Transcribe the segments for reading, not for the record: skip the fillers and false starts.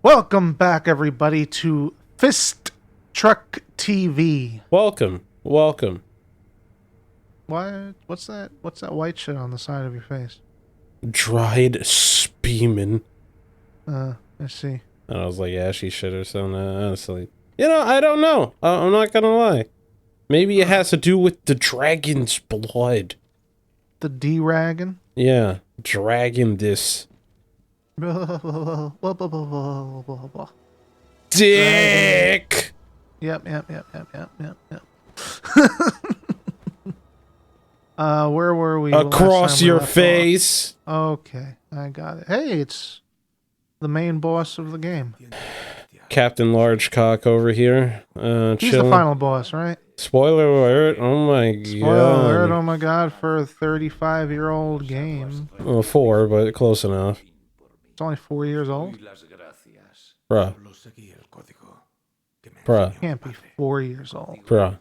Welcome back, everybody, to Fist Truck TV. Welcome. What? What's that? What's that white shit on the side of your face? Dried spearman. Let's see. And I was like, ashy shit or something, honestly. You know, I don't know. I'm not gonna lie. Maybe it has to do with the dragon's blood. The D-Ragon? Yeah, dragon this. Dick! Yep. Where were we? Across your face. Okay, I got it. Hey, it's the main boss of the game. Captain Largecock over here. He's chilling. the final boss, right? Spoiler alert. Oh my god. Spoiler alert, oh my god, for a 35-year-old game. Well, 4, but close enough. It's only 4 years old? Bruh. Can't be 4 years old. Bruh.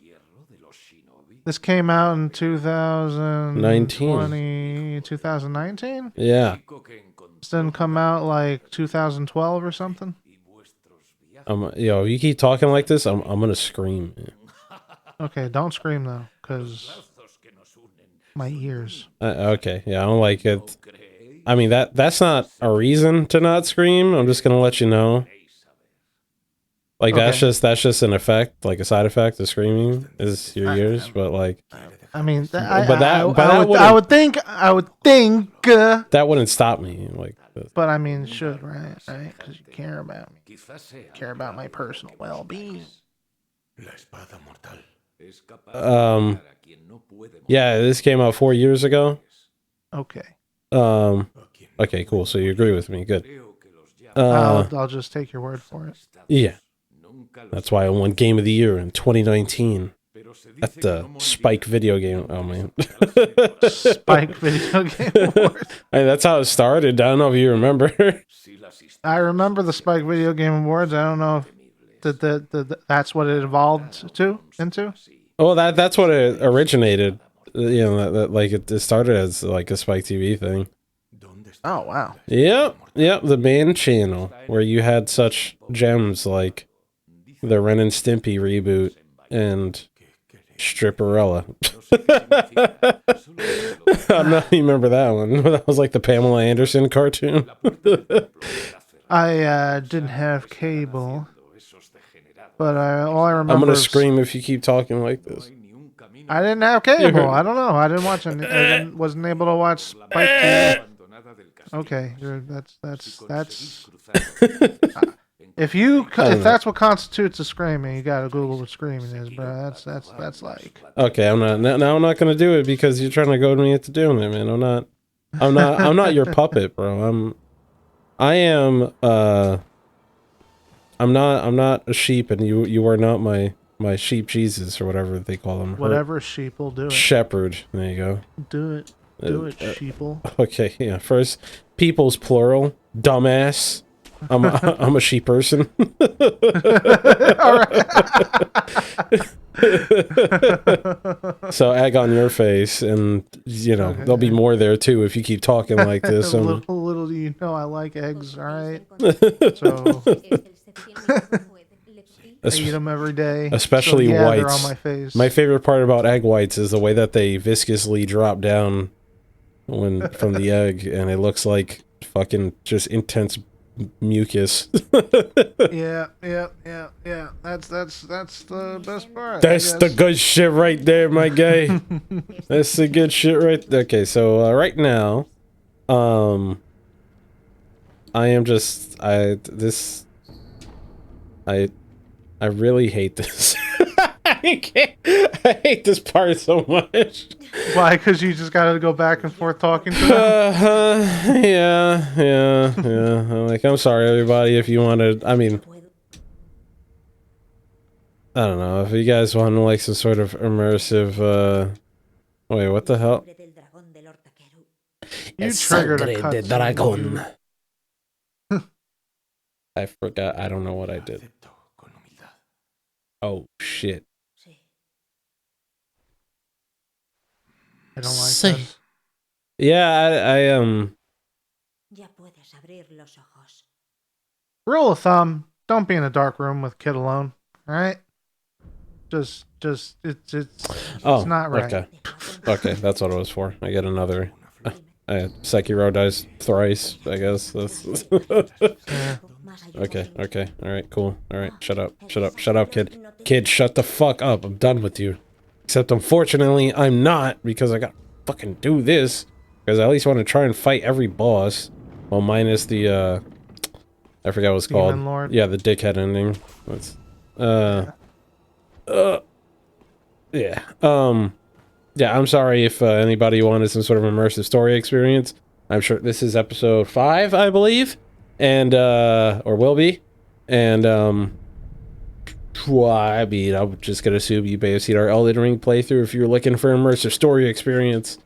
This came out in 2019? Yeah. This didn't come out like 2012 or something? Yo, you keep talking like this, I'm gonna scream. Okay, don't scream though, because my ears. Okay, yeah, I don't like it. I mean, that's not a reason to not scream. I'm just gonna let you know. Like, Okay. that's just an effect, like a side effect of screaming is your ears, but like, I mean, I would think that wouldn't stop me. Like, but I mean, should, right? Because you care about me. Care about my personal well-being. Yeah, this came out 4 years ago. Okay. Okay, cool. So you agree with me? Good. I'll just take your word for it. Yeah. That's why I won Game of the Year in 2019 at the Spike Video Game. Oh man, Spike Video Game Award. Hey, that's how it started. I don't know if you remember. I remember the Spike Video Game Awards. I don't know if that's what it evolved into. Oh, that's what it originated. You know, that like it started as like a Spike TV thing. Oh wow. Yep, the main channel where you had such gems like the Ren and Stimpy reboot and Stripperella. I don't know if you remember that one. That was like the Pamela Anderson cartoon. I didn't have cable, but all I remember. I'm gonna scream if you keep talking like this. I didn't have cable. I don't know. I didn't watch any. Wasn't able to watch Spike TV. Okay, that's. If that's what constitutes a screaming, you gotta Google what screaming is, bro. That's like. Okay, I'm not gonna do it because you're trying to goad me into doing it, man. I'm not your puppet, bro. I'm not a sheep, and you are not my sheep Jesus or whatever they call them. Whatever sheep will do it. Shepherd. There you go. Do it, sheeple. Okay, yeah. First, people's plural. Dumbass. I'm a sheep person. All right. So egg on your face, and you know there'll be more there too if you keep talking like this. little do you know, I like eggs. All right. So I eat them every day. Especially so, yeah, whites. They're on my face. My favorite part about egg whites is the way that they viscously drop down from the egg, and it looks like fucking just intense mucus. Yeah. That's the best part. That's the good shit right there, my guy. That's the good shit right there. Okay, so right now, I really hate this. I hate this part so much. Why? Because you just gotta go back and forth talking to them? Yeah. Like, I'm sorry, everybody, if you wanted. I mean, I don't know. If you guys want like some sort of immersive, wait, what the hell? You triggered a cutscene. I forgot. I don't know what I did. Oh, shit. I don't like this. Yeah, I Ya puedes abrir los ojos. Rule of thumb: don't be in a dark room with a kid alone. All right. Just it's not right. Okay, that's what it was for. I get another. Sekiro dies thrice, I guess. That's Yeah. okay. Alright, cool. Alright, shut up, kid. Kid, shut the fuck up. I'm done with you. Except, unfortunately, I'm not, because I gotta fucking do this. Because I at least want to try and fight every boss. Well, minus the, I forgot what it's called. Demon Lord? Yeah, the dickhead ending. That's, yeah. Yeah, I'm sorry if anybody wanted some sort of immersive story experience. I'm sure this is episode 5, I believe, and or will be. And I mean, I'm just gonna assume you may have seen our Elden Ring playthrough if you're looking for immersive story experience.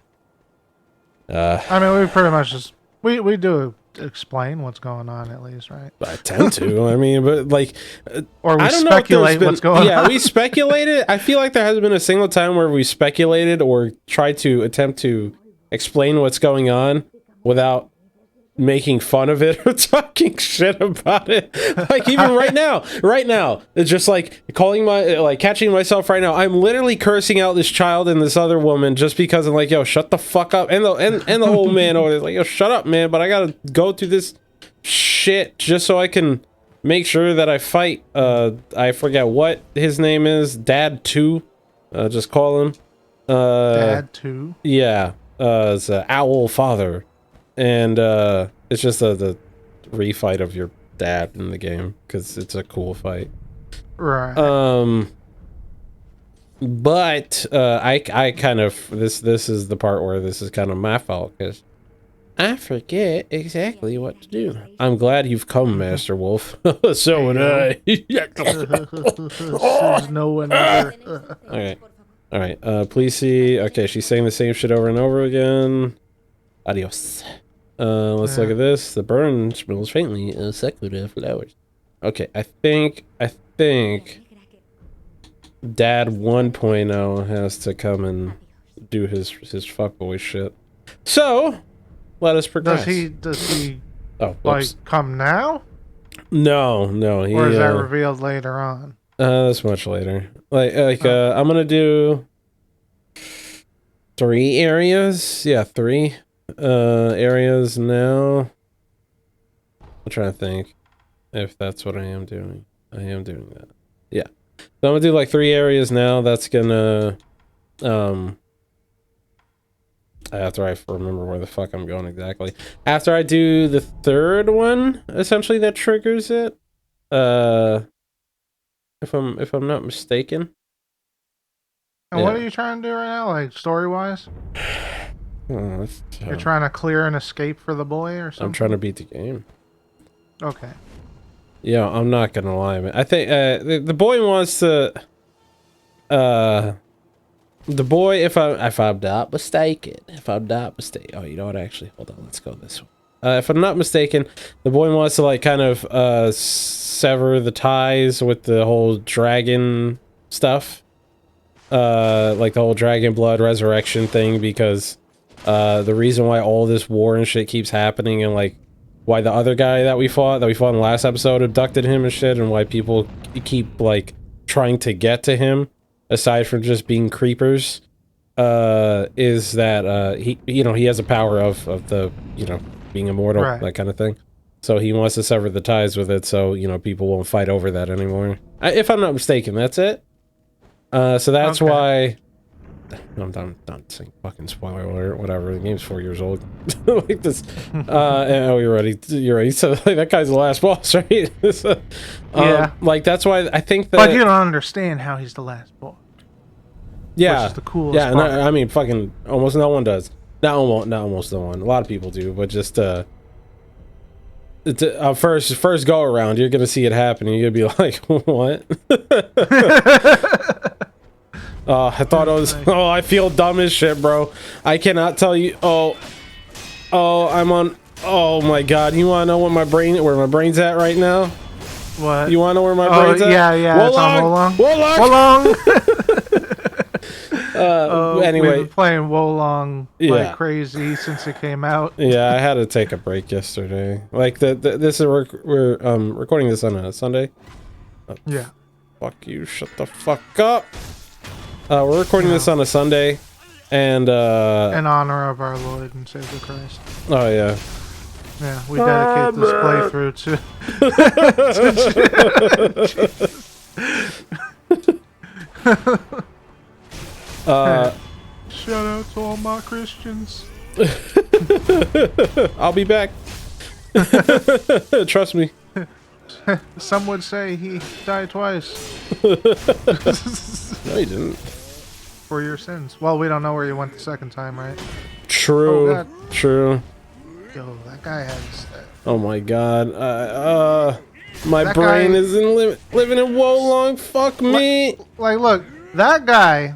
I mean, we pretty much just we do explain what's going on at least, right? I tend to. I mean, but like, Or we I don't know if there's speculate been, what's going on. Yeah, we speculated. I feel like there hasn't been a single time where we speculated or tried to attempt to explain what's going on without making fun of it or talking shit about it. Like even right now, it's just like catching myself right now. I'm literally cursing out this child and this other woman just because I'm like, yo, shut the fuck up. And the old man over there is like, yo, shut up, man. But I gotta go through this shit just so I can make sure that I fight. I forget what his name is. Dad 2. Just call him. Dad 2. Yeah. It's Owl Father. And it's just the refight of your dad in the game because it's a cool fight. Right. But I kind of this is the part where this is kind of my fault because I forget exactly what to do. I'm glad you've come, Master Wolf. So would I. There's no one ever. All right. Please see. Okay, she's saying the same shit over and over again. Adios. Let's look at this. The burn smells faintly of secular flowers. Okay, I think Dad 1.0 has to come and do his fuckboy shit. So, let us progress. Does he like come now? No. Or is that revealed later on? That's much later. I'm gonna do 3 areas. Yeah, 3. Areas now. I'm trying to think if that's what I am doing. I am doing that. Yeah. So I'm gonna do like 3 areas now. That's gonna after I remember where the fuck I'm going exactly. After I do the 3rd one, essentially that triggers it. If I'm not mistaken. And what are you trying to do right now, like story-wise? You're trying to clear an escape for the boy or something? I'm trying to beat the game. Okay. Yeah, I'm not gonna lie, man. I think the boy wants to. The boy, if I'm not mistaken, oh, you know what? Actually, hold on. Let's go this way. If I'm not mistaken, the boy wants to like kind of sever the ties with the whole dragon stuff. Like the whole dragon blood resurrection thing, because the reason why all this war and shit keeps happening, and like why the other guy that we fought in the last episode abducted him and shit, and why people keep like trying to get to him aside from just being creepers, is that he has a power of the being immortal, right, that kind of thing. So he wants to sever the ties with it, so people won't fight over that anymore. If I'm not mistaken, that's it. So that's why. I'm done saying fucking spoiler alert, whatever. The game's 4 years old. Like this. Oh, you're ready. You're ready. So like, that guy's the last boss, right? So, yeah. Like that's why I think that. But you don't understand how he's the last boss. Yeah. Which is the coolest. Yeah. part. I mean, fucking almost no one does. Not almost no one. A lot of people do, but just first go around, you're gonna see it happen, and you're gonna be like, what? I thought it was. Oh, I feel dumb as shit, bro. I cannot tell you. Oh, I'm on. Oh my god, you wanna know where my brain's at right now? What? You wanna know where my brain's at? Yeah. Wolong. Anyway, we've been playing Wolong Yeah. like crazy since it came out. yeah, I had to take a break yesterday. Like this is we're recording this on a Sunday. Yeah. Fuck you! Shut the fuck up. We're recording this on a Sunday, and In honor of our Lord and Savior Christ. oh yeah. Yeah, we dedicate this playthrough to. Shout out to all my Christians. I'll be back. Trust me. Some would say he died twice. No, he didn't. For your sins. Well, we don't know where you went the second time, right? True. Oh, God. True. Yo, that guy has. Oh my god. My That brain guy- isn't living in Wolong. Fuck me. Like, look, that guy.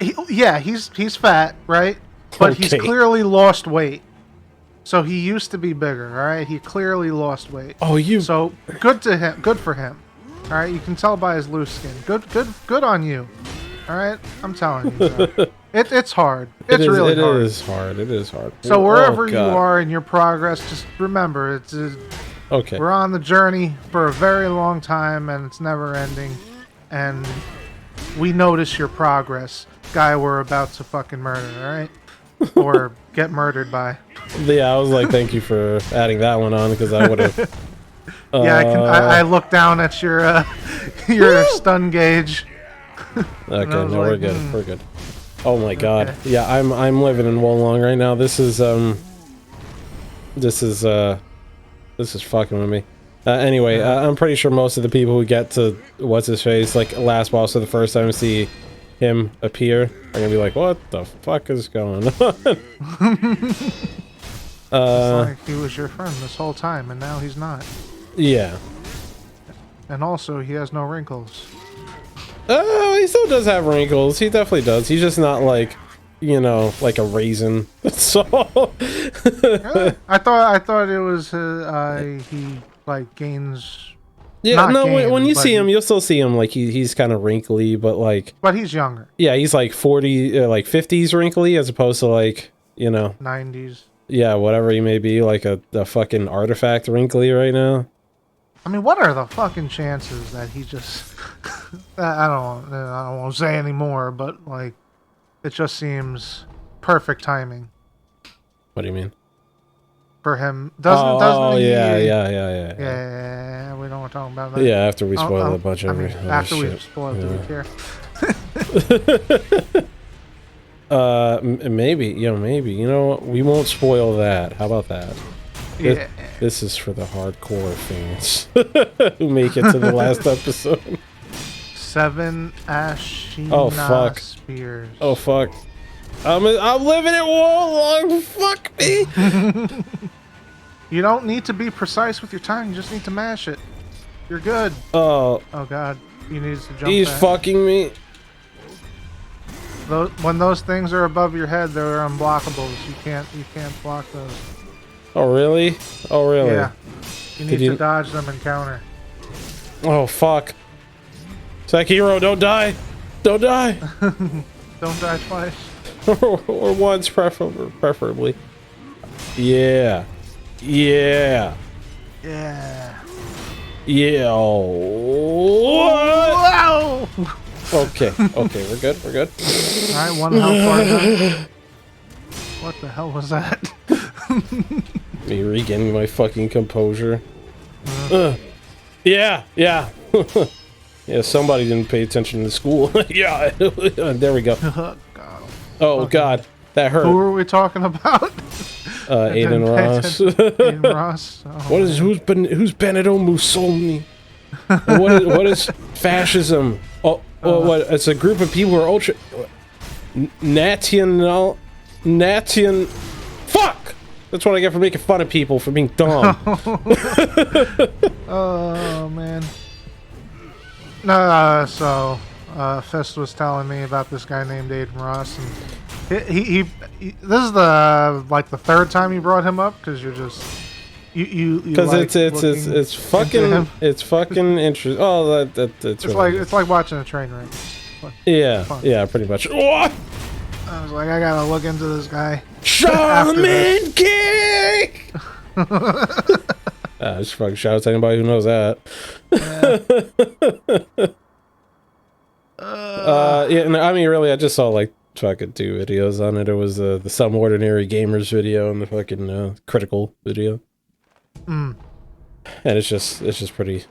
He's fat, right? But he's Okay. clearly lost weight. So he used to be bigger, all right? He clearly lost weight. Oh, you. So good to him. Good for him. All right, you can tell by his loose skin. Good on you. All right, I'm telling you. Bro. It's hard. It's really hard. It is hard. It is hard. So wherever Oh, you God. are in your progress, just remember Okay. we're on the journey for a very long time, and it's never ending. And we notice your progress, guy. We're about to fucking murder, all right? Or get murdered by. Yeah, I was like, thank you for adding that one on because I would have. Yeah, I look down at your stun gauge. Okay, no, was we're like, good. We're good. Oh my god. Okay. Yeah, I'm living in Wolong right now. This is fucking with me. Anyway, I'm pretty sure most of the people who get to what's his face, like last boss for the first time, see him appear, are gonna be like, what the fuck is going on? It's like he was your friend this whole time, and now he's not. Yeah. And also, he has no wrinkles. He still does have wrinkles. He definitely does. He's just not like, you know, like a raisin. That's all. Really? I thought it was he like gains. Yeah, Not no. game, When you but see him, he- you'll still see him like he's kind of wrinkly, but like, But he's younger. yeah, he's like 40, like 50s wrinkly, as opposed to like, you know, 90s. yeah, whatever he may be, like a fucking artifact wrinkly right now. I mean, what are the fucking chances that he just? I don't want to say any more, but like, it just seems perfect timing What do you mean? for him. Doesn't he? yeah. Yeah, we don't want to talk about that. Yeah, after we spoil a bunch of after we shit. spoil it, do we care? Maybe, you know what? We won't spoil that. How about that? Yeah. This is for the hardcore fans who make it to the last episode. 7 Ashina Oh, fuck. spears. Oh fuck! I'm living it Wolong. Fuck me. You don't need to be precise with your time. You just need to mash it. You're good. Oh, Oh god, you need to jump. he's back. fucking me. When those things are above your head, they're unblockables. You can't block those. Oh really? Oh really? Yeah. You need you- to dodge them and counter. Oh fuck! Sekiro, don't die! Don't die! Don't die twice. Or once, preferably. Yeah. Yeah. Yeah. Yeah. What? Wow! Okay. Okay, we're good. We're good. Alright, one health bar done. What the hell was that? Me regaining my fucking composure. Yeah. Yeah. Yeah, somebody didn't pay attention to school. Yeah. There we go. Oh god. Oh god, that hurt. Who were we talking about? Adin Ross. Adin Ross. Oh, What is who's Benito Mussolini? And what is fascism? Oh, what? It's a group of people who are ultra national. Fuck! That's what I get for making fun of people for being dumb. Oh man. No, so Fist was telling me about this guy named Adin Ross, and he this is the the third time you brought him up because you're just you Because like it's looking into fucking him. interesting. Oh, that's It's really like watching a train wreck. Yeah, pretty much. What? I was like, I gotta look into this guy. Shaman King! Just fucking shout out to anybody who knows that. Yeah, no, I mean, really, I just saw like fucking 2 videos on it. It was the Some Ordinary Gamers video and the fucking Critical video. And it's just pretty.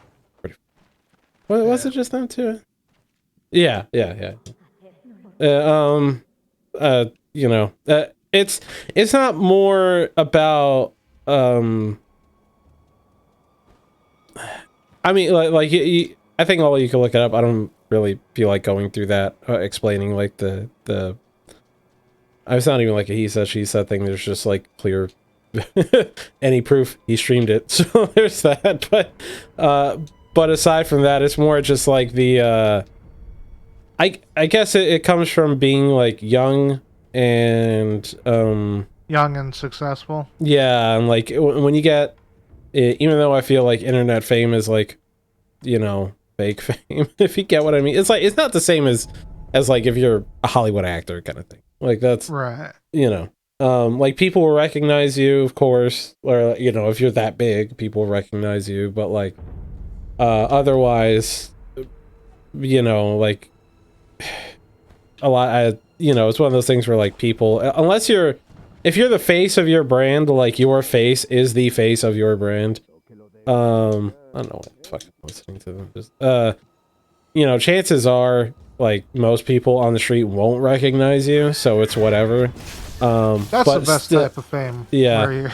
What was it just them too? Yeah. You know, it's not more about I mean, like I think all you can look it up. I don't really feel like going through that, explaining like the. It's not even like a he said she said thing. There's just like clear, any proof he streamed it. So there's that. But aside from that, it's more just like the. I guess it comes from being like young and young and successful. Yeah, and like when you get, even though I feel like internet fame is like, you know, fake fame, if you get what I mean. It's like, it's not the same as like if you're a Hollywood actor kind of thing. Like that's right. You know, like people will recognize you, of course, or you know, if you're that big, people will recognize you. But like, otherwise, you know, like a lot. You know, it's one of those things where like people, unless if you're the face of your brand, like your face is the face of your brand. I don't know what the fuck I'm listening to them. Just, you know, chances are like most people on the street won't recognize you, so it's whatever. That's the best type of fame. Yeah.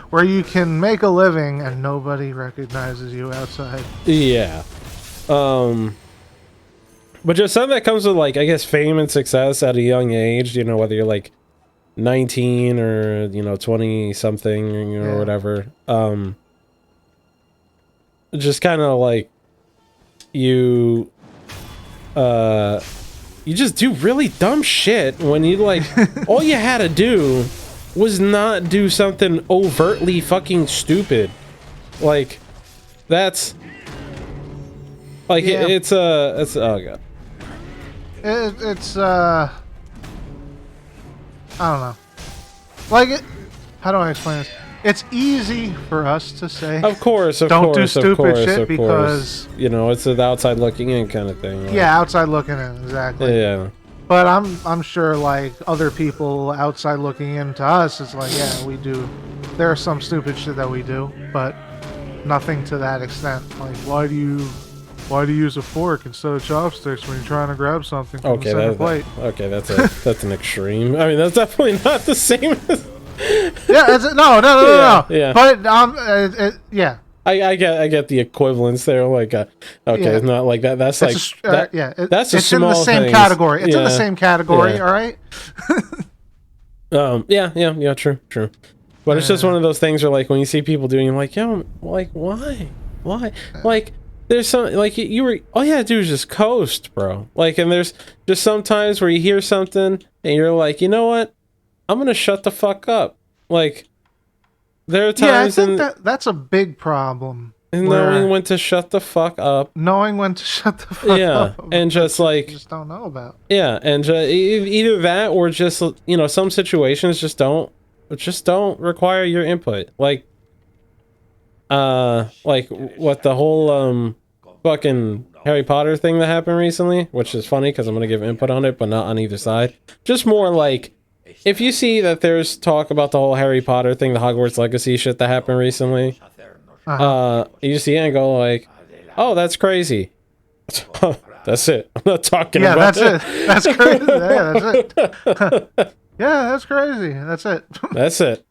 Where you can make a living and nobody recognizes you outside. Yeah. But just something that comes with like, I guess, fame and success at a young age, you know, whether you're like 19 or, you know, 20 something, you know, or whatever. Just kind of like you just do really dumb shit when you like all you had to do was not do something overtly fucking stupid. Like that's like it's oh god. It's I don't know. Like how do I explain this? It's easy for us to say, of course, don't do stupid shit because you know it's the outside looking in kind of thing. Like, yeah, outside looking in, exactly. Yeah. But I'm sure like other people outside looking into us, it's like we do. There's some stupid shit that we do, but nothing to that extent. Like why do you use a fork instead of chopsticks when you're trying to grab something from the center plate? Okay, that's an extreme. I mean, that's definitely not the same as. Yeah, no. Yeah. But yeah. I get the equivalence there. Like, okay, it's not like that. That's like that's it's in the same category. It's in the same category. All right. Yeah. True. But it's just one of those things where like when you see people doing, you're like, yo, like why? Like there's some like you were all you had to do is just coast, bro. Like, and there's just sometimes where you hear something and you're like, you know what? I'm gonna shut the fuck up. Like, there are times. Yeah, I think that's a big problem. Knowing when to shut the fuck up. Knowing when to shut the fuck up. Yeah, and just like you just don't know about. Yeah, and either that or just, you know, some situations just don't require your input. Like what the whole fucking Harry Potter thing that happened recently, which is funny because I'm gonna give input on it, but not on either side. Just more like. If you see that there's talk about the whole Harry Potter thing, the Hogwarts Legacy shit that happened recently, you see it and go like, oh, that's crazy. That's it. I'm not talking about it. That's crazy. Yeah, that's it. Yeah, that's crazy. That's it. That's it.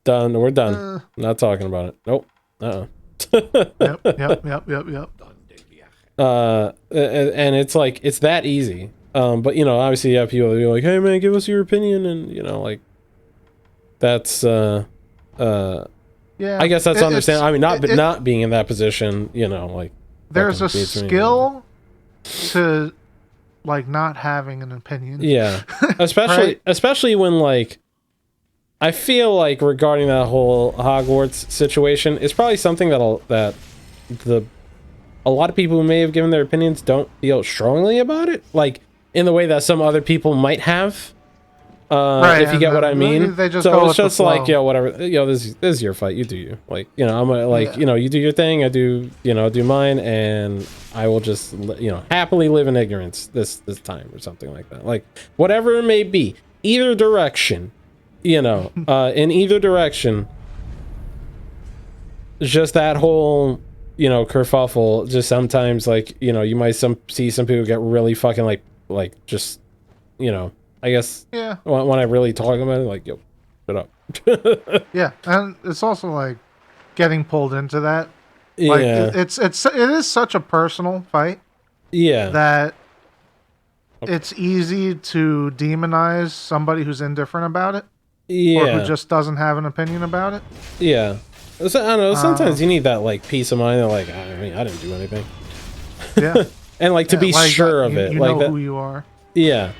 Done. We're done. Not talking about it. Nope. Yep. And it's like, it's that easy. But you know, obviously you have people that be like, hey man, give us your opinion, and you know, like that's I guess that's understandable. I mean, not being in that position, you know, like there's a skill to like not having an opinion. Yeah. Especially when like I feel like regarding that whole Hogwarts situation, it's probably something that a lot of people who may have given their opinions don't feel strongly about it, like in the way that some other people might have. Right, if you get what I mean. they just so go it's with the just like, flow. whatever, this is your fight, you do you. Like, I'm gonna, like, you do your thing, I do, do mine, and I will just, happily live in ignorance this time or something like that. Like, whatever it may be, either direction, in either direction, just that whole, kerfuffle, just sometimes, like, you might see some people get really fucking, like, just, I guess, Yeah. when I really talk about it, like, yo, shut up. Yeah, and it's also like getting pulled into that. Like Yeah. it is such a personal fight Yeah. that it's easy to demonize somebody who's indifferent about it, or who Yeah. just doesn't have an opinion about it. Yeah. So, I don't know, sometimes you need that, like, peace of mind that, like, I mean, I didn't do anything. Yeah. And, like, to be like, sure of it. You like know that, who you are. Yeah.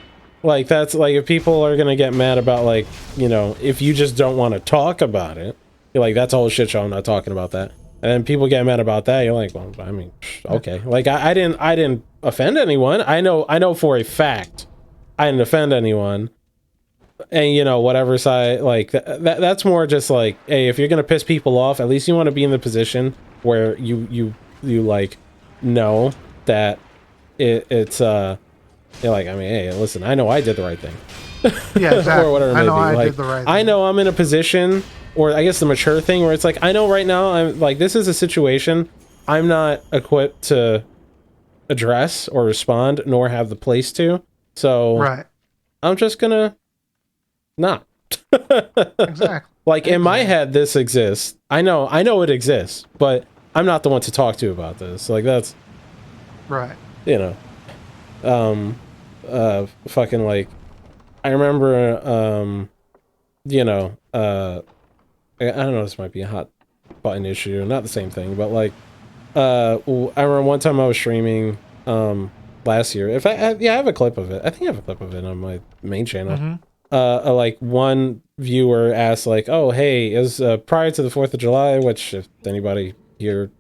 Like, that's, like, if people are gonna get mad about, like, if you just don't want to talk about it, you're like, that's a whole shit show, I'm not talking about that. And then people get mad about that, you're like, well, I mean, okay. Like, I didn't offend anyone. I know for a fact I didn't offend anyone. And, whatever side, like, that's more just like, hey, if you're gonna piss people off, at least you want to be in the position where you like, know that it's, you're like, I mean, hey, listen, I know I did the right thing. Yeah, exactly. Or whatever it may I know be. I Like, did the right I thing. know I'm in a position, or I guess the mature thing, where it's like, I know right now, I'm like, this is a situation I'm not equipped to address or respond, nor have the place to. So Right. I'm just gonna not. Exactly. Like, in my head, this exists. I know it exists, but I'm not the one to talk to about this. Like, that's, Right. fucking, like, I remember, I don't know, this might be a hot button issue, not the same thing, but, like, I remember one time I was streaming, last year. If I have a clip of it. I think I have a clip of it on my main channel. Mm-hmm. Like, one viewer asked, like, oh, hey, it was, prior to the 4th of July, which, if anybody who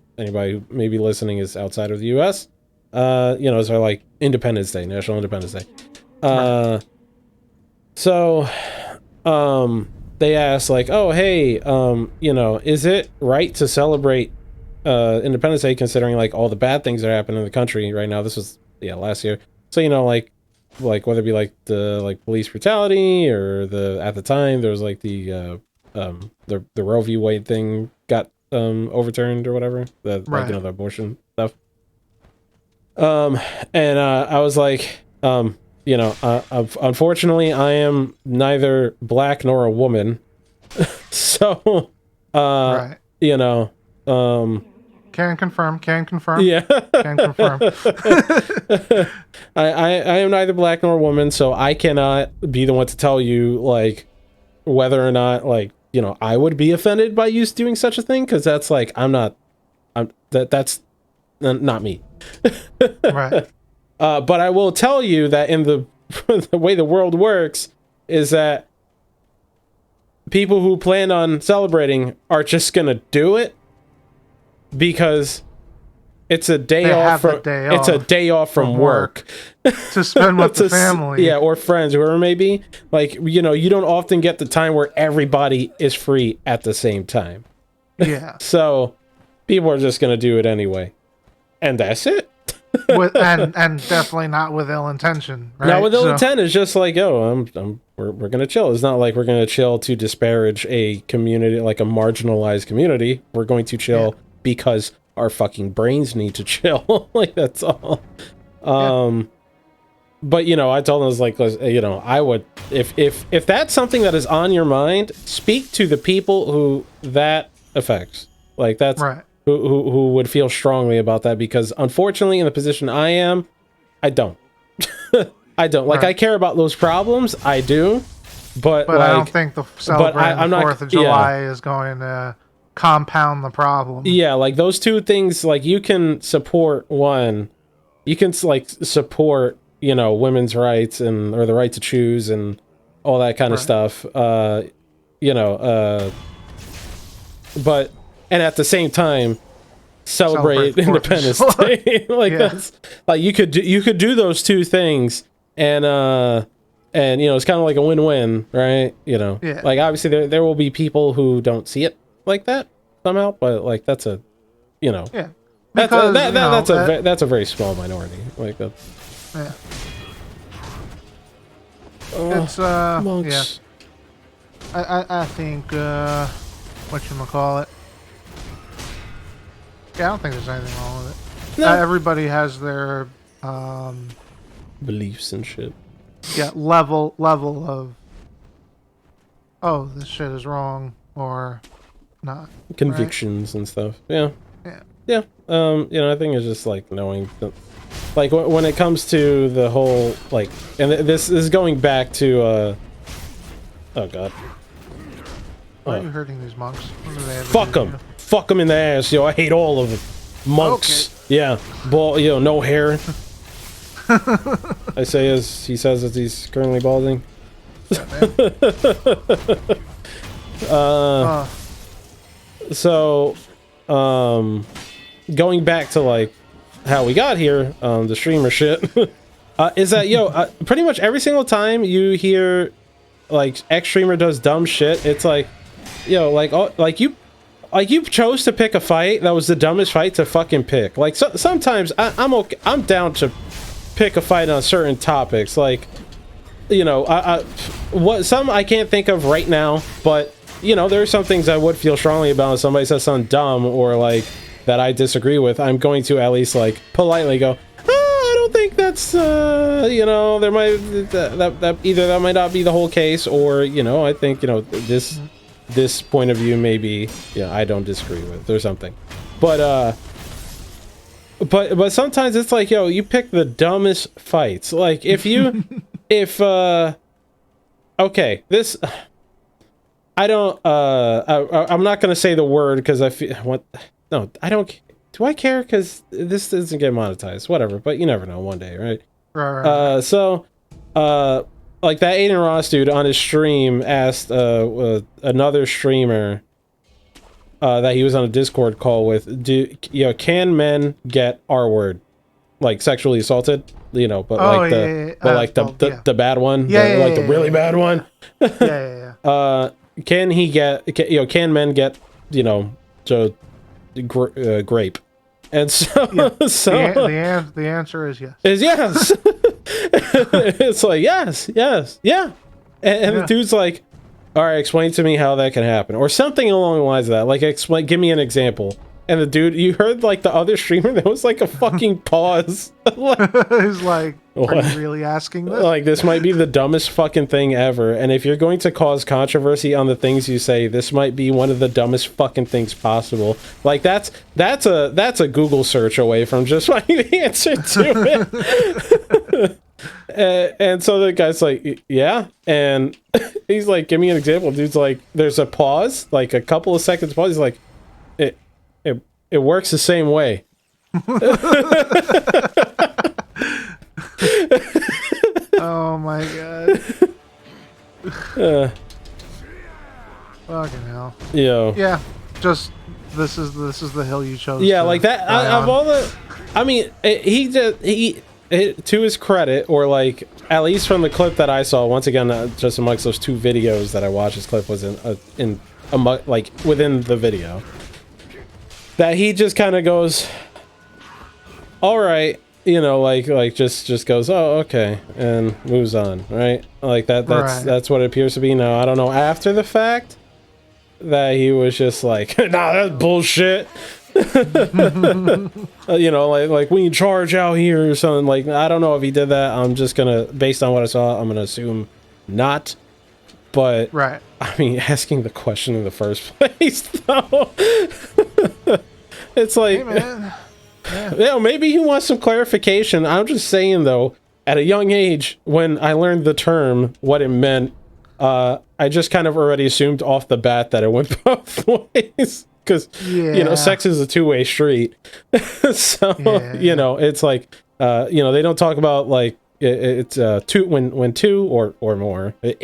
may be listening is outside of the US, is our, like, Independence Day, National Independence Day. So, they asked, like, oh, hey, is it right to celebrate Independence Day, considering, like, all the bad things that happen in the country right now? This was, last year. So, like whether it be, like, the, like, police brutality, or at the time there was, like, the Roe v. Wade thing got overturned or whatever, like, Right. the abortion stuff. And I was like, unfortunately, I am neither black nor a woman. So, Right. Can confirm. Yeah. Can confirm. I am neither black nor a woman, so I cannot be the one to tell you, like, whether or not, like, I would be offended by you doing such a thing, because that's, like, that's not me. Right. But I will tell you that in the way the world works is that people who plan on celebrating are just gonna do it because it's a day They off. have the day It's a off day off from work to spend with the To family. yeah, or friends, whoever it may be. Like, you don't often get the time where everybody is free at the same time. Yeah. So people are just gonna do it anyway, and that's it. and definitely not with ill intention. Right? Not with ill intent. It's just like, oh, we're gonna chill. It's not like we're gonna chill to disparage a community, like a marginalized community. We're going to chill because our fucking brains need to chill. Like, that's all. But I told them, I was like, I would, if that's something that is on your mind, speak to the people who that affects. Like, that's Right. who would feel strongly about that, because unfortunately, in the position I am, I don't. I don't. Like, Right. I care about those problems, I do, but But like, I don't think the celebrating I'm the not- 4th of July is going to compound the problem. yeah, like, those two things, like, you can support one, you can, like, support, women's rights or the right to choose and all that kind of Right. stuff, but, and at the same time, celebrate Celebrate Independence 4th. Day. Like Yeah. that's like you could do those two things, and you know, it's kind of like a win-win, right? You know, Yeah. like obviously there will be people who don't see it like that somehow, but like that's a, you know, Yeah. that's Because, that's a very small minority. Like that. yeah. It's monks. yeah. I think whatchamacallit. Yeah, I don't think there's anything wrong with it. No. Everybody has their Beliefs and shit. level of, oh, this shit is wrong or not. Convictions and stuff. Yeah. Yeah. Yeah. You know, I think it's just like knowing that, like when it comes to the whole like, and this is going back to oh god. Why are you hurting these monks? What do they ever Fuck do to them. you? Fuck them in the ass, yo. I hate all of them. Monks. Okay. Yeah. Bald, you know, no hair. I say as he says as he's currently balding. So, going back to like how we got here, the streamer shit, is that yo, pretty much every single time you hear like X streamer does dumb shit, it's like, yo, like oh, like you chose to pick a fight that was the dumbest fight to fucking pick. Like sometimes I'm okay, I'm down to pick a fight on certain topics, like, you know, what some I can't think of right now, but you know, there are some things I would feel strongly about if somebody says something dumb or like that I disagree with. I'm going to at least like politely go, I don't think that's you know, there might that either that might not be the whole case, or you know, I think, you know, this point of view maybe, yeah, I don't disagree with or something. But sometimes it's like, yo, you pick the dumbest fights. Like if you okay, this I don't I'm not gonna say the word because I feel what, no, I don't, do I care, because this doesn't get monetized, whatever, but you never know, one day, right? Right. So like that Adin Ross dude on his stream asked another streamer that he was on a Discord call with, can men get R-word, like sexually assaulted, you know, but like the bad one, the really bad one. Can he get, can men get, you know, grape? And so, Yeah. so The answer is yes. is yes. It's like yes, yeah. And the dude's like, all right, explain to me how that can happen, or something along the lines of that. Like, explain, give me an example. And the dude, you heard like the other streamer, there was like a fucking pause. He's like, are what? you really asking this? Like, this might be the dumbest fucking thing ever. And if you're going to cause controversy on the things you say, this might be one of the dumbest fucking things possible. Like, that's a Google search away from just finding the answer to it. And so the guy's like, yeah. And he's like, give me an example. Dude's like, there's a pause, like a couple of seconds pause. He's like, it works the same way. Oh my god. Fucking hell. Yo. Yeah. Just this is the hill you chose. Yeah, to like that. Of all the, I mean, he to his credit, or like at least from the clip that I saw. Once again, just amongst those two videos that I watched, his clip was like within the video. That he just kind of goes, all right, you know, like just goes, oh, okay, and moves on, right? Like that's what it appears to be now. I don't know, after the fact that he was just like, nah, that's bullshit. You know, like we need charge out here or something. Like, I don't know if he did that. I'm just gonna, based on what I saw, I'm gonna assume not. But right. I mean, asking the question in the first place, though, it's like, hey, man. Yeah, maybe he wants some clarification. I'm just saying, though, at a young age, when I learned the term, what it meant, I just kind of already assumed off the bat that it went both ways. Because, you know, sex is a two-way street. So, you know, it's like, you know, they don't talk about, like, it's two, when two or more, when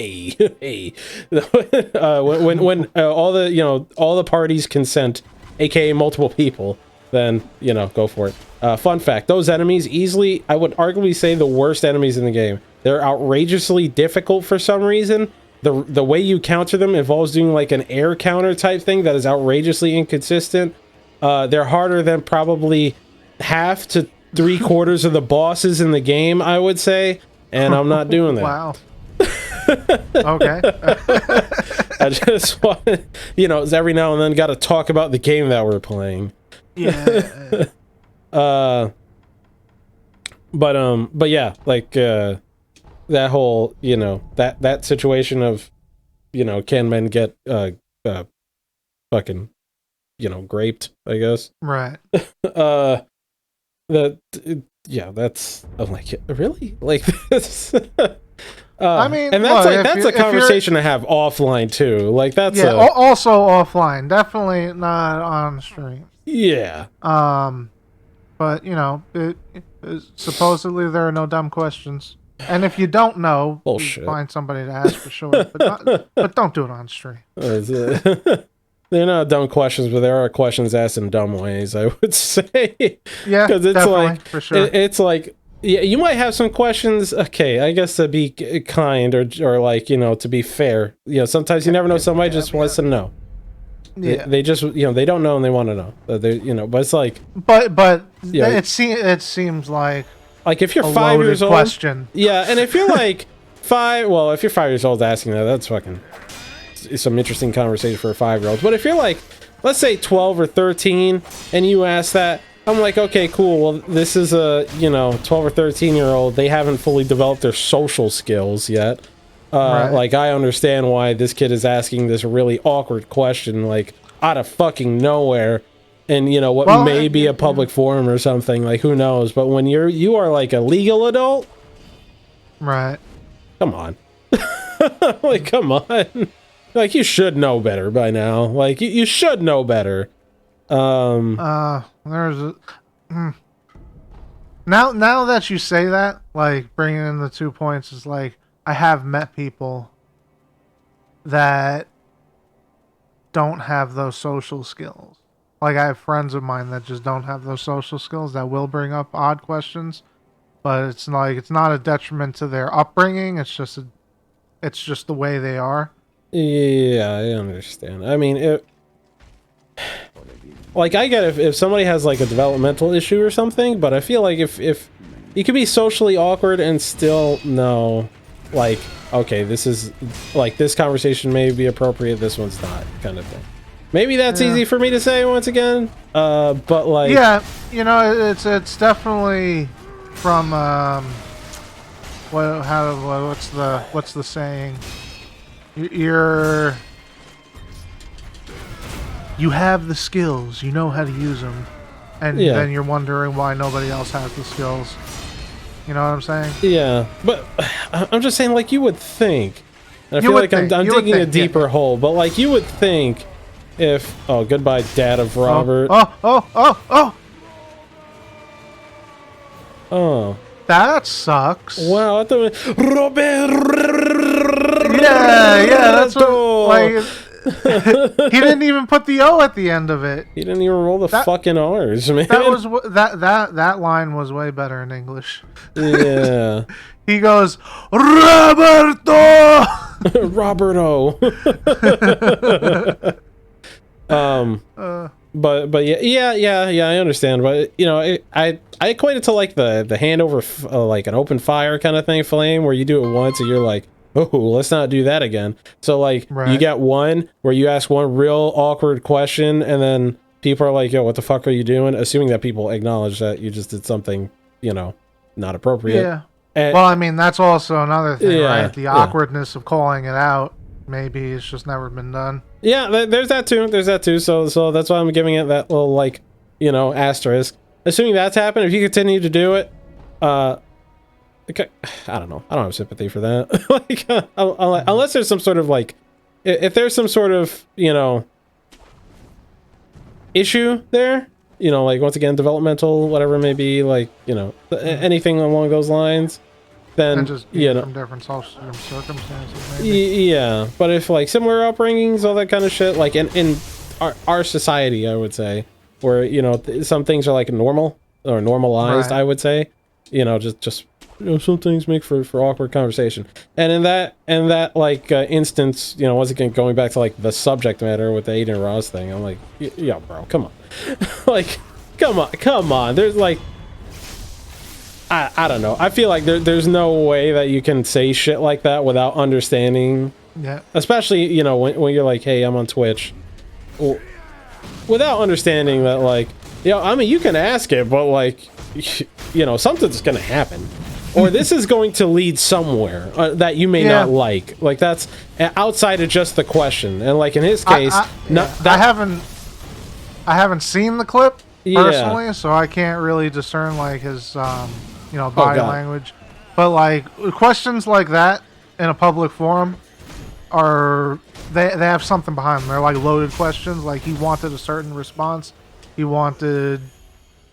all the, you know, all the parties consent, aka multiple people, then, you know, go for it. Fun fact, those enemies easily, I would arguably say the worst enemies in the game. They're outrageously difficult for some reason. The way you counter them involves doing like an air counter type thing that is outrageously inconsistent. They're harder than probably half to 3/4 of the bosses in the game, I would say, and I'm not doing that. Wow. Okay. I just want to, you know, every now and then got to talk about the game that we're playing. Yeah. But yeah, like that whole, you know, that situation of, you know, can men get fucking, you know, graped, I guess. Right. Yeah, that's, I'm like, really, like this. I mean, and that's look, like that's a conversation to have offline too. Like that's also offline, definitely not on stream. Yeah. But you know, supposedly there are no dumb questions, and if you don't know, bullshit. Find somebody to ask for sure. But don't do it on stream. They're not dumb questions, but there are questions asked in dumb ways, I would say. Yeah, because it's definitely, like for sure. It's like, yeah, you might have some questions. Okay, I guess to be kind or like, you know, to be fair. You know, sometimes you never know. Somebody just wants to know. Yeah, they just, you know, they don't know and they want to know. They, you know, but it's like, but you know, it seems like if you're 5 years old, question. Yeah, and if you're like if you're 5 years old asking that, that's fucking some interesting conversation for a 5-year-old. But if you're like, let's say 12 or 13 and you ask that, I'm like, okay, cool. Well, this is a, you know, 12 or 13-year-old. They haven't fully developed their social skills yet. Right. Like, I understand why this kid is asking this really awkward question, like, out of fucking nowhere. And, you know, what may be a public forum or something, like, who knows? But when you are like a legal adult, right? Come on. Like, come on. Like, you should know better by now. Like, you should know better. There's a now that you say that, like, bringing in the 2 points is like, I have met people that don't have those social skills. Like, I have friends of mine that just don't have those social skills that will bring up odd questions, but it's not a detriment to their upbringing. It's just the way they are. Yeah, I understand. I mean, like, I get if somebody has like a developmental issue or something, but I feel like if you could be socially awkward and still know, like, okay, this is like, this conversation may be appropriate, this one's not, kind of thing. Maybe that's easy for me to say once again, but like, yeah, you know, it's definitely from what's the saying? You have the skills, you know how to use them, and then you're wondering why nobody else has the skills. You know what I'm saying? Yeah, but I'm just saying, like, you would think, and I feel like I'm digging a deeper hole, but like, you would think if, oh, goodbye, Dad of Robert. Oh. That sucks. Wow, I thought Robert. Yeah, that's what, like, he didn't even put the O at the end of it. He didn't even roll the fucking R's, man. That line was way better in English. Yeah. He goes, Roberto. Roberto. But yeah, I understand. But, you know, I equate it to like the hand over like an open fire kind of thing, flame, where you do it once and you're like, oh, let's not do that again. So like, you get one where you ask one real awkward question and then people are like, yo, what the fuck are you doing? Assuming that people acknowledge that you just did something, you know, not appropriate. Yeah. And, well, I mean, that's also another thing, right? The awkwardness of calling it out. Maybe it's just never been done. Yeah, there's that too. So that's why I'm giving it that little, like, you know, asterisk. Assuming that's happened, if you continue to do it, okay, I don't know. I don't have sympathy for that. Like, unless there's some sort of, like, if there's some sort of, you know, issue there, you know, like, once again, developmental, whatever it may be, like, you know, anything along those lines, then, just, you know, from different social circumstances, maybe. Yeah, but if, like, similar upbringings, all that kind of shit, like, in our society, I would say, where, you know, some things are like normal or normalized, Right. I would say. You know, just you know, some things make for awkward conversation. And in that like instance, you know, once again going back to like the subject matter with the Adin Ross thing, I'm like, yeah, bro, come on. Like, come on. There's like, I don't know. I feel like there's no way that you can say shit like that without understanding. Yeah. Especially, you know, when you're like, hey, I'm on Twitch. Well, without understanding that, like, you know, I mean, you can ask it, but like, you know, something's gonna happen. Or this is going to lead somewhere that you may not like. Like, that's outside of just the question. And like in his case, I haven't seen the clip personally, so I can't really discern like his you know, body language. But like questions like that in a public forum are they have something behind them. They're like loaded questions. Like he wanted a certain response. He wanted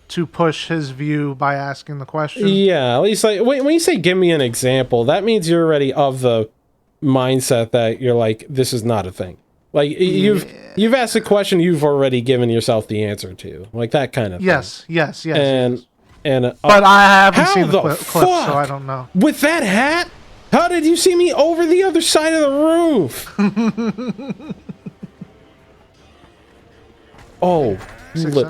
to push his view by asking the question. Yeah, at least like when you say give me an example, that means you're already of the mindset that you're like, this is not a thing. Like you've asked a question you've already given yourself the answer to. Like that kind of thing. Yes. And but I haven't seen the clip, so I don't know. With that hat? How did you see me over the other side of the roof? Oh, you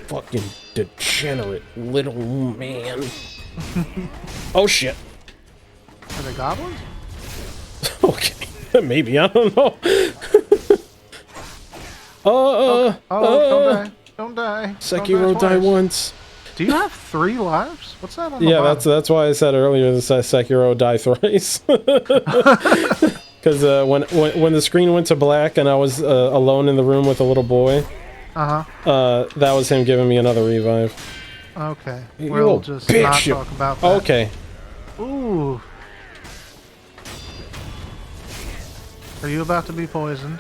fucking degenerate little man. Oh shit. Are they goblins? Okay, maybe, I don't know. Don't die. Sekiro die once. Do you have 3 lives? What's that on the bottom? that's why I said earlier that Sekiro die thrice. Because when the screen went to black and I was alone in the room with a little boy, that was him giving me another revive. Okay, we'll just not talk about that. Okay. Ooh. Are you about to be poisoned?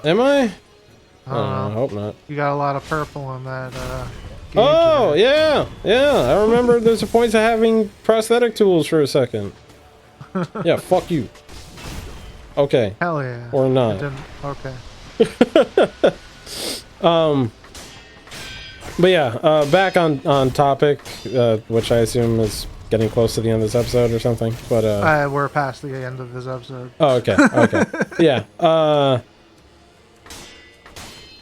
Am I? I hope not. You got a lot of purple in that Oh, yeah. I remember there's a point to having prosthetic tools for a second. Yeah, fuck you. Okay. Hell yeah. Or not. Okay. But yeah, back on topic, which I assume is getting close to the end of this episode or something. But we're past the end of this episode. Oh, okay. Yeah.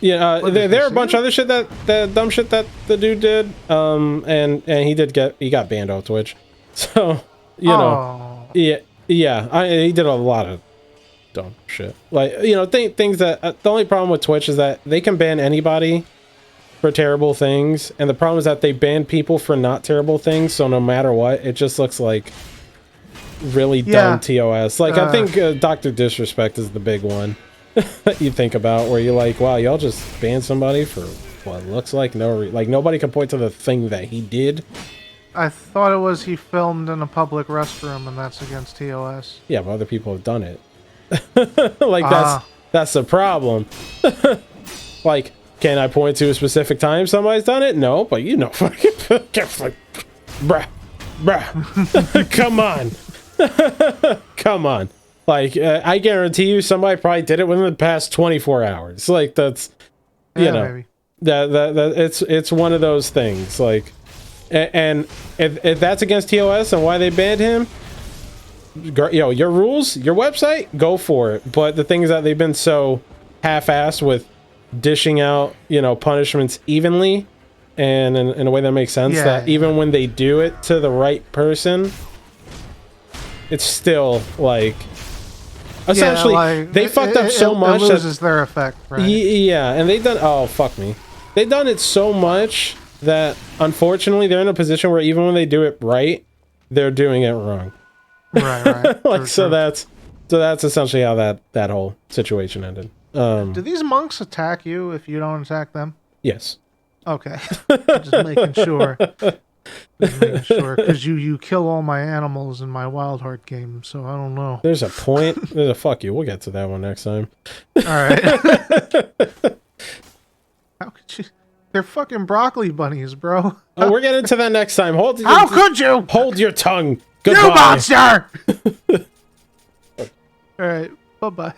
There are a bunch of other shit that dumb shit that the dude did. And he got banned off Twitch. So, you know. Yeah. He did a lot of dumb shit. Like, you know, things that the only problem with Twitch is that they can ban anybody for terrible things, and the problem is that they ban people for not terrible things, so no matter what, it just looks like really dumb TOS. Like, I think Dr. Disrespect is the big one that you think about, where you're like, wow, y'all just banned somebody for what looks like nobody can point to the thing that he did. I thought it was he filmed in a public restroom, and that's against TOS. Yeah, but other people have done it. Like, that's the problem. Like, can I point to a specific time somebody's done it? No, but you know, fucking, bruh, come on, come on. Like, I guarantee you, somebody probably did it within the past 24 hours. Like, that's, you know, maybe. that it's one of those things. Like, and if that's against TOS and why they banned him, yo, your rules, your website, go for it. But the thing is that they've been so half-assed with dishing out, you know, punishments evenly and in a way that makes sense, that even when they do it to the right person, it's still like essentially they fucked up so much it loses their effect, right? Yeah, and they've done they've done it so much that unfortunately they're in a position where even when they do it right, they're doing it wrong. Right. Like, so that's essentially how that whole situation ended. Do these monks attack you if you don't attack them? Yes. Okay. Just making sure. Because you kill all my animals in my Wild Heart game, so I don't know. There's a point. There's a fuck you. We'll get to that one next time. Alright. How could you? They're fucking broccoli bunnies, bro. Oh, we're getting to that next time. How could you? Hold your tongue. Goodbye. You monster! Alright. Bye-bye.